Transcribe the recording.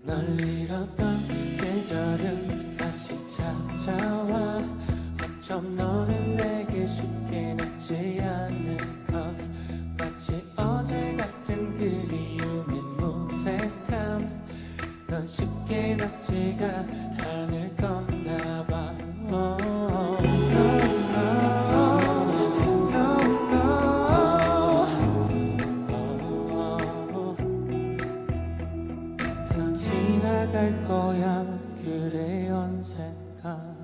널 잃었던 계절은 다시 찾아와. 어쩜 너는 내게 쉽게 닿지 않는 것, 마치 어제 같은 그리움의 무색함. 넌 쉽게 닿지가 않을 건가 봐. 다 지나갈 거야, 그래 언젠가.